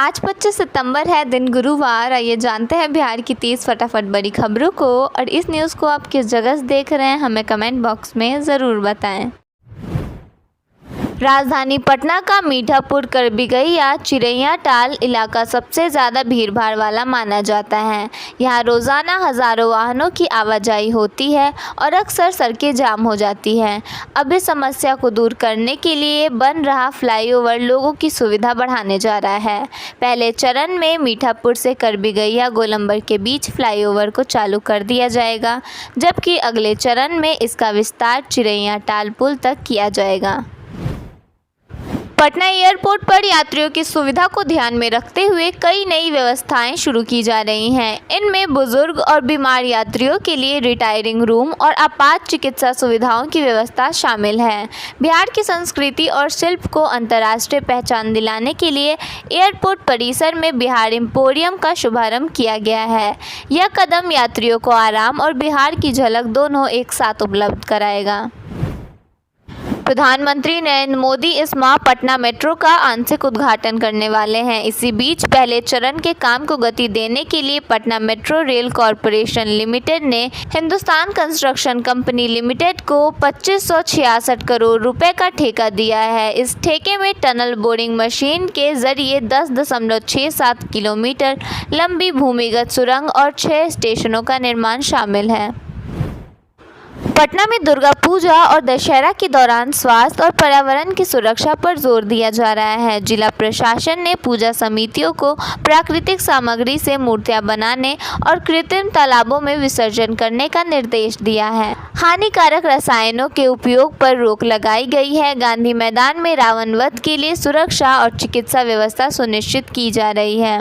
आज 25 सितंबर है, दिन गुरुवार। आइए जानते हैं बिहार की 30 फटाफट बड़ी खबरों को। और इस न्यूज़ को आप किस जगह से देख रहे हैं, हमें कमेंट बॉक्स में ज़रूर बताएं। राजधानी पटना का मीठापुर करबिगहिया चिरैया टाल इलाका सबसे ज़्यादा भीड़भाड़ वाला माना जाता है। यहाँ रोज़ाना हज़ारों वाहनों की आवाजाही होती है और अक्सर सड़कें जाम हो जाती हैं। अब इस समस्या को दूर करने के लिए बन रहा फ्लाईओवर लोगों की सुविधा बढ़ाने जा रहा है। पहले चरण में मीठापुर से करबिगहिया गोलंबर के बीच फ्लाईओवर को चालू कर दिया जाएगा, जबकि अगले चरण में इसका विस्तार चिरैया टाल पुल तक किया जाएगा। पटना एयरपोर्ट पर यात्रियों की सुविधा को ध्यान में रखते हुए कई नई व्यवस्थाएं शुरू की जा रही हैं। इनमें बुजुर्ग और बीमार यात्रियों के लिए रिटायरिंग रूम और आपात चिकित्सा सुविधाओं की व्यवस्था शामिल है। बिहार की संस्कृति और शिल्प को अंतर्राष्ट्रीय पहचान दिलाने के लिए एयरपोर्ट परिसर में बिहार एम्पोरियम का शुभारंभ किया गया है। यह कदम यात्रियों को आराम और बिहार की झलक दोनों एक साथ उपलब्ध कराएगा। प्रधानमंत्री नरेंद्र मोदी इस माह पटना मेट्रो का आंशिक उद्घाटन करने वाले हैं। इसी बीच पहले चरण के काम को गति देने के लिए Patna metro rail corporation limited ने हिंदुस्तान कंस्ट्रक्शन कंपनी लिमिटेड को 2566 करोड़ रुपए का ठेका दिया है। इस ठेके में टनल बोरिंग मशीन के जरिए 10.67 किलोमीटर लंबी भूमिगत सुरंग और 6 स्टेशनों का निर्माण शामिल है। पटना में दुर्गा पूजा और दशहरा के दौरान स्वास्थ्य और पर्यावरण की सुरक्षा पर जोर दिया जा रहा है। जिला प्रशासन ने पूजा समितियों को प्राकृतिक सामग्री से मूर्तियां बनाने और कृत्रिम तालाबों में विसर्जन करने का निर्देश दिया है। हानिकारक रसायनों के उपयोग पर रोक लगाई गई है। गांधी मैदान में रावण वध के लिए सुरक्षा और चिकित्सा व्यवस्था सुनिश्चित की जा रही है।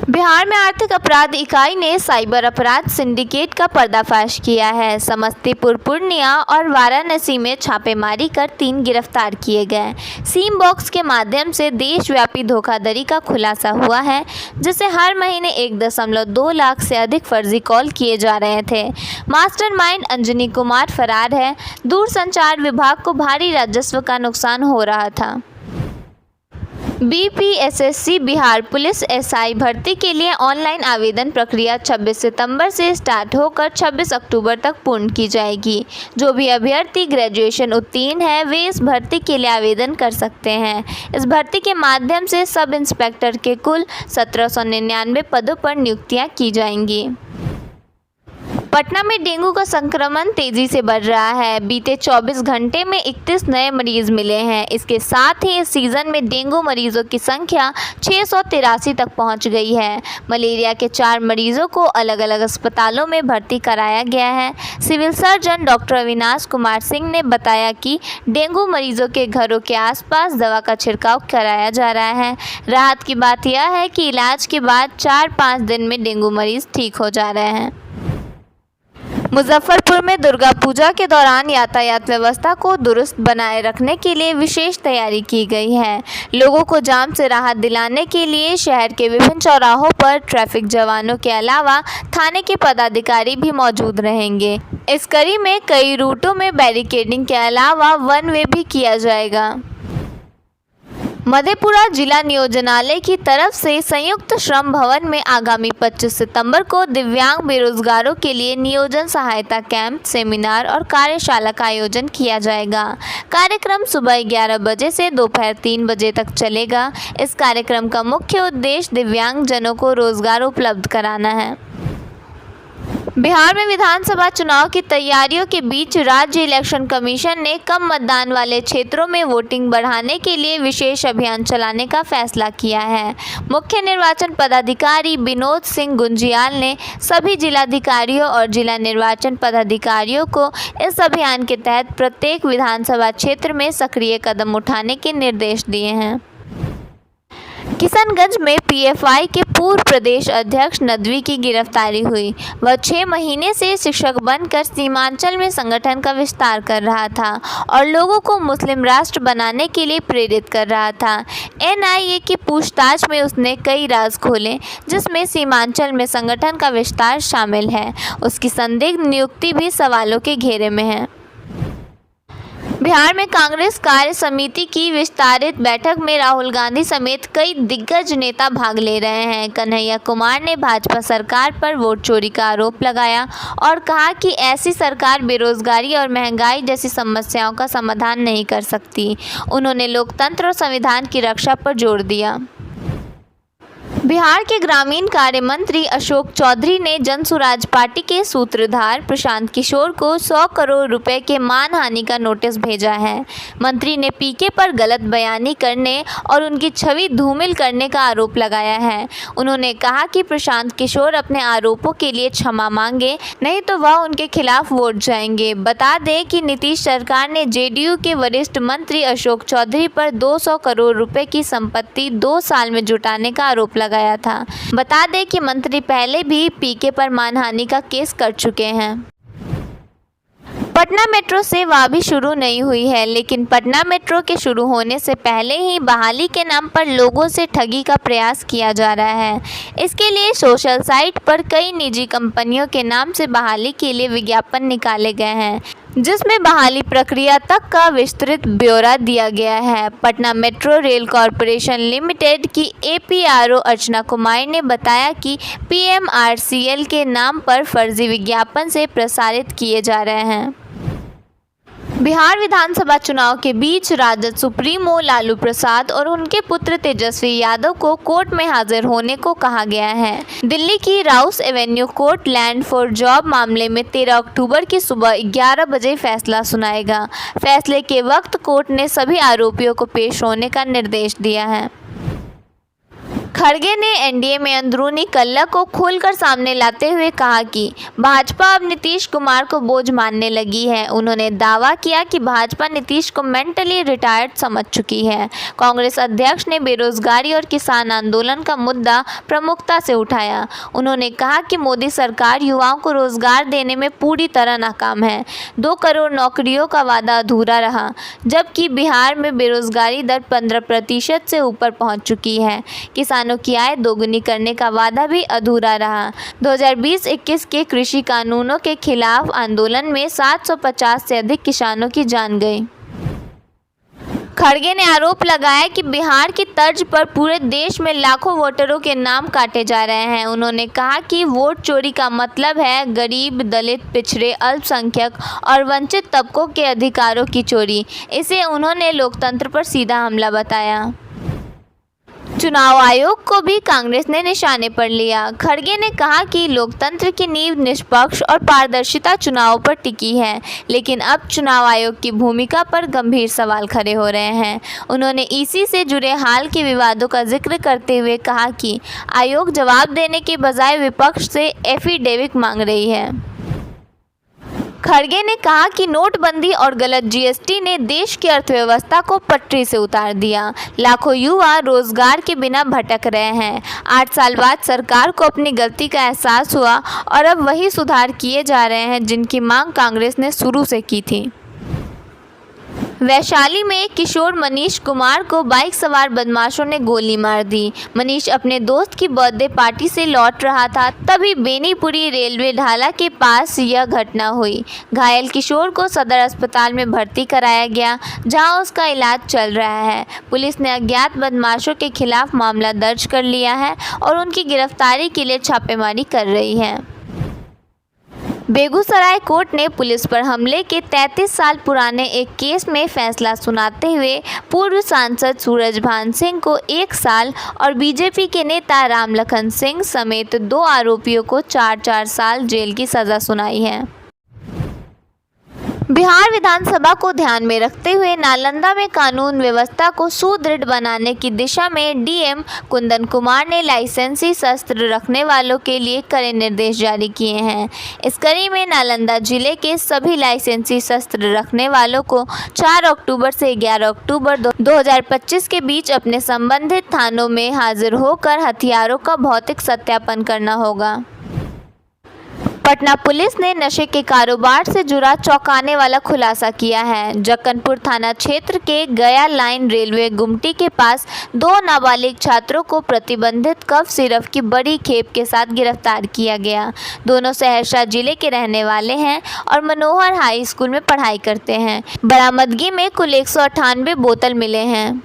बिहार में आर्थिक अपराध इकाई ने साइबर अपराध सिंडिकेट का पर्दाफाश किया है। समस्तीपुर, पूर्णिया और वाराणसी में छापेमारी कर 3 गिरफ्तार किए गए। सीम बॉक्स के माध्यम से देशव्यापी धोखाधड़ी का खुलासा हुआ है, जिसे हर महीने 1.2 लाख से अधिक फर्जी कॉल किए जा रहे थे। मास्टरमाइंड अंजनी कुमार फरार है। दूरसंचार विभाग को भारी राजस्व का नुकसान हो रहा था। बीपीएसएससी बिहार पुलिस एसआई भर्ती के लिए ऑनलाइन आवेदन प्रक्रिया 26 सितंबर से स्टार्ट होकर 26 अक्टूबर तक पूर्ण की जाएगी। जो भी अभ्यर्थी ग्रेजुएशन उत्तीर्ण है वे इस भर्ती के लिए आवेदन कर सकते हैं। इस भर्ती के माध्यम से सब इंस्पेक्टर के कुल 1799 पदों पर नियुक्तियां की जाएंगी। पटना में डेंगू का संक्रमण तेजी से बढ़ रहा है। बीते 24 घंटे में 31 नए मरीज मिले हैं। इसके साथ ही इस सीजन में डेंगू मरीजों की संख्या 683 तक पहुंच गई है। मलेरिया के 4 मरीजों को अलग अलग अस्पतालों में भर्ती कराया गया है। Civil surgeon doctor Avinash Kumar Singh ने बताया कि डेंगू मरीजों के घरों के आसपास दवा का छिड़काव कराया जा रहा है। राहत की बात यह है कि इलाज के बाद 4-5 दिन में डेंगू मरीज ठीक हो जा रहे हैं। मुजफ्फरपुर में दुर्गा पूजा के दौरान यातायात व्यवस्था को दुरुस्त बनाए रखने के लिए विशेष तैयारी की गई है। लोगों को जाम से राहत दिलाने के लिए शहर के विभिन्न चौराहों पर ट्रैफिक जवानों के अलावा थाने के पदाधिकारी भी मौजूद रहेंगे। इस कड़ी में कई रूटों में बैरिकेडिंग के अलावा वन वे भी किया जाएगा। मधेपुरा जिला नियोजनालय की तरफ से संयुक्त श्रम भवन में आगामी 25 सितंबर को दिव्यांग बेरोजगारों के लिए नियोजन सहायता कैंप, सेमिनार और कार्यशाला का आयोजन किया जाएगा। कार्यक्रम सुबह 11 बजे से दोपहर 3 बजे तक चलेगा। इस कार्यक्रम का मुख्य उद्देश्य दिव्यांगजनों को रोजगार उपलब्ध कराना है। बिहार में विधानसभा चुनाव की तैयारियों के बीच राज्य इलेक्शन कमीशन ने कम मतदान वाले क्षेत्रों में वोटिंग बढ़ाने के लिए विशेष अभियान चलाने का फैसला किया है। मुख्य निर्वाचन पदाधिकारी विनोद सिंह गुंजियाल ने सभी जिलाधिकारियों और जिला निर्वाचन पदाधिकारियों को इस अभियान के तहत प्रत्येक विधानसभा क्षेत्र में सक्रिय कदम उठाने के निर्देश दिए हैं। किशनगंज में पीएफआई के पूर्व प्रदेश अध्यक्ष नदवी की गिरफ्तारी हुई। वह 6 महीने से शिक्षक बनकर सीमांचल में संगठन का विस्तार कर रहा था और लोगों को मुस्लिम राष्ट्र बनाने के लिए प्रेरित कर रहा था। एनआईए की पूछताछ में उसने कई राज खोले, जिसमें सीमांचल में संगठन का विस्तार शामिल है। उसकी संदिग्ध नियुक्ति भी सवालों के घेरे में है। बिहार में कांग्रेस कार्य समिति की विस्तारित बैठक में राहुल गांधी समेत कई दिग्गज नेता भाग ले रहे हैं। कन्हैया कुमार ने भाजपा सरकार पर वोट चोरी का आरोप लगाया और कहा कि ऐसी सरकार बेरोजगारी और महंगाई जैसी समस्याओं का समाधान नहीं कर सकती। उन्होंने लोकतंत्र और संविधान की रक्षा पर जोर दिया। बिहार के ग्रामीण कार्य मंत्री अशोक चौधरी ने जनसुराज पार्टी के सूत्रधार प्रशांत किशोर को 100 करोड़ रुपए के मानहानि का नोटिस भेजा है। मंत्री ने पीके पर गलत बयानी करने और उनकी छवि धूमिल करने का आरोप लगाया है। उन्होंने कहा कि प्रशांत किशोर अपने आरोपों के लिए क्षमा मांगे, नहीं तो वह उनके खिलाफ वोट जाएंगे। बता दें कि नीतीश सरकार ने जेडीयू के वरिष्ठ मंत्री अशोक चौधरी पर 200 करोड़ रुपए की संपत्ति 2 साल में जुटाने का आरोप लगाया था। बता दें कि मंत्री पहले भी पीके पर मानहानि का केस कर चुके हैं। पटना मेट्रो सेवा अभी शुरू नहीं हुई है, लेकिन पटना मेट्रो के शुरू होने से पहले ही बहाली के नाम पर लोगों से ठगी का प्रयास किया जा रहा है। इसके लिए सोशल साइट पर कई निजी कंपनियों के नाम से बहाली के लिए विज्ञापन निकाले गए हैं, जिसमें बहाली प्रक्रिया तक का विस्तृत ब्यौरा दिया गया है। Patna metro rail corporation limited की एपीआरओ अर्चना कुमार ने बताया कि पीएमआरसीएल के नाम पर फर्जी विज्ञापन से प्रसारित किए जा रहे हैं। बिहार विधानसभा चुनाव के बीच राजद सुप्रीमो लालू प्रसाद और उनके पुत्र तेजस्वी यादव को कोर्ट में हाजिर होने को कहा गया है। दिल्ली की Rouse Avenue court land for job मामले में 13 अक्टूबर की सुबह 11 बजे फैसला सुनाएगा। फैसले के वक्त कोर्ट ने सभी आरोपियों को पेश होने का निर्देश दिया है। खड़गे ने एनडीए में अंदरूनी कलह को खोलकर सामने लाते हुए कहा कि भाजपा अब नीतीश कुमार को बोझ मानने लगी है। उन्होंने दावा किया कि भाजपा नीतीश को मेंटली रिटायर्ड समझ चुकी है। कांग्रेस अध्यक्ष ने बेरोजगारी और किसान आंदोलन का मुद्दा प्रमुखता से उठाया। उन्होंने कहा कि मोदी सरकार युवाओं को रोजगार देने में पूरी तरह नाकाम है। 2 करोड़ नौकरियों का वादा अधूरा रहा, जबकि बिहार में बेरोजगारी दर 15% से ऊपर पहुंच चुकी है। किसानों की आय दोगुनी करने का वादा भी अधूरा रहा। 2020-21 के कृषि कानूनों के खिलाफ आंदोलन में 750 से अधिक किसानों की जान गई। खड़गे ने आरोप लगाया कि बिहार की तर्ज पर पूरे देश में लाखों वोटरों के नाम काटे जा रहे हैं। उन्होंने कहा कि वोट चोरी का मतलब है गरीब, दलित, पिछड़े, अल्पसंख्यक और वंचित तबकों के अधिकारों की चोरी। इसे उन्होंने लोकतंत्र पर सीधा हमला बताया। चुनाव आयोग को भी कांग्रेस ने निशाने पर लिया। खड़गे ने कहा कि लोकतंत्र की नींव निष्पक्ष और पारदर्शिता चुनाव पर टिकी है, लेकिन अब चुनाव आयोग की भूमिका पर गंभीर सवाल खड़े हो रहे हैं। उन्होंने ईसी से जुड़े हाल के विवादों का जिक्र करते हुए कहा कि आयोग जवाब देने के बजाय विपक्ष से एफिडेविट मांग रही है। खड़गे ने कहा कि नोटबंदी और गलत जीएसटी ने देश की अर्थव्यवस्था को पटरी से उतार दिया। लाखों युवा रोजगार के बिना भटक रहे हैं। 8 साल बाद सरकार को अपनी गलती का एहसास हुआ और अब वही सुधार किए जा रहे हैं जिनकी मांग कांग्रेस ने शुरू से की थी। वैशाली में किशोर मनीष कुमार को बाइक सवार बदमाशों ने गोली मार दी। मनीष अपने दोस्त की बर्थडे पार्टी से लौट रहा था, तभी बेनीपुरी रेलवे ढाला के पास यह घटना हुई। घायल किशोर को सदर अस्पताल में भर्ती कराया गया, जहां उसका इलाज चल रहा है। पुलिस ने अज्ञात बदमाशों के खिलाफ मामला दर्ज कर लिया है और उनकी गिरफ्तारी के लिए छापेमारी कर रही है। बेगूसराय कोर्ट ने पुलिस पर हमले के 33 साल पुराने एक केस में फैसला सुनाते हुए पूर्व सांसद सूरजभान सिंह को 1 साल और बीजेपी के नेता रामलखन सिंह समेत 2 आरोपियों को 4-4 साल जेल की सज़ा सुनाई है। बिहार विधानसभा को ध्यान में रखते हुए नालंदा में कानून व्यवस्था को सुदृढ़ बनाने की दिशा में डीएम कुंदन कुमार ने लाइसेंसी शस्त्र रखने वालों के लिए कड़े निर्देश जारी किए हैं। इस कड़ी में नालंदा जिले के सभी लाइसेंसी शस्त्र रखने वालों को 4 अक्टूबर से 11 अक्टूबर 2025 के बीच अपने संबंधित थानों में हाजिर होकर हथियारों का भौतिक सत्यापन करना होगा। पटना पुलिस ने नशे के कारोबार से जुड़ा चौंकाने वाला खुलासा किया है। जक्कनपुर थाना क्षेत्र के गया लाइन रेलवे गुमटी के पास 2 नाबालिग छात्रों को प्रतिबंधित कफ सिरप की बड़ी खेप के साथ गिरफ्तार किया गया। दोनों सहरसा जिले के रहने वाले हैं और मनोहर हाई स्कूल में पढ़ाई करते हैं। बरामदगी में कुल 198 बोतल मिले हैं।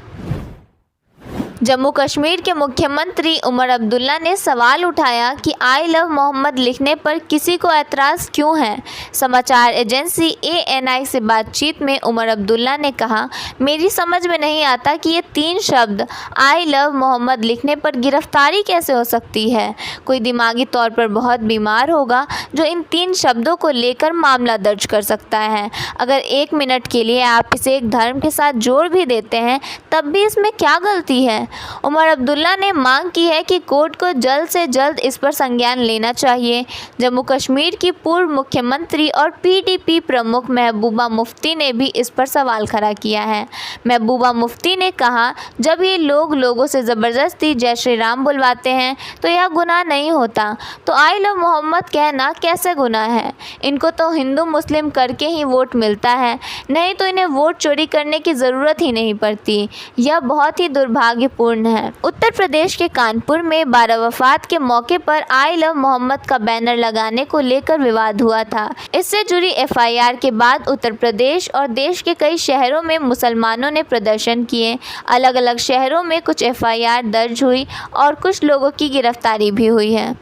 जम्मू कश्मीर के मुख्यमंत्री उमर अब्दुल्ला ने सवाल उठाया कि आई लव मोहम्मद लिखने पर किसी को ऐतराज़ क्यों है। समाचार एजेंसी ANI से बातचीत में उमर अब्दुल्ला ने कहा, मेरी समझ में नहीं आता कि ये 3 शब्द आई लव मोहम्मद लिखने पर गिरफ्तारी कैसे हो सकती है। कोई दिमागी तौर पर बहुत बीमार होगा जो इन 3 शब्दों को लेकर मामला दर्ज कर सकता है। अगर 1 मिनट के लिए आप इसे एक धर्म के साथ जोड़ भी देते हैं तब भी इसमें क्या गलती है। उमर अब्दुल्ला ने मांग की है कि कोर्ट को जल्द से जल्द इस पर संज्ञान लेना चाहिए। जम्मू कश्मीर की पूर्व मुख्यमंत्री और PDP प्रमुख महबूबा मुफ्ती ने भी इस पर सवाल खड़ा किया है। महबूबा मुफ्ती ने कहा, जब ये लोग लोगों से ज़बरदस्ती जय श्री राम बुलवाते हैं तो यह गुनाह नहीं होता, तो आई लव मोहम्मद कहना कैसे गुनाह है। इनको तो हिंदू मुस्लिम करके ही वोट मिलता है, नहीं तो इन्हें वोट चोरी करने की ज़रूरत ही नहीं पड़ती। यह बहुत ही दुर्भाग्यपूर्ण है। उत्तर प्रदेश के कानपुर में 12 वफात के मौके पर आई लव मोहम्मद का बैनर लगाने को लेकर विवाद हुआ था। इससे जुड़ी FIR के बाद उत्तर प्रदेश और देश के कई शहरों में मुसलमानों ने प्रदर्शन किए। अलग अलग शहरों में कुछ FIR दर्ज हुई और कुछ लोगों की गिरफ्तारी भी हुई है।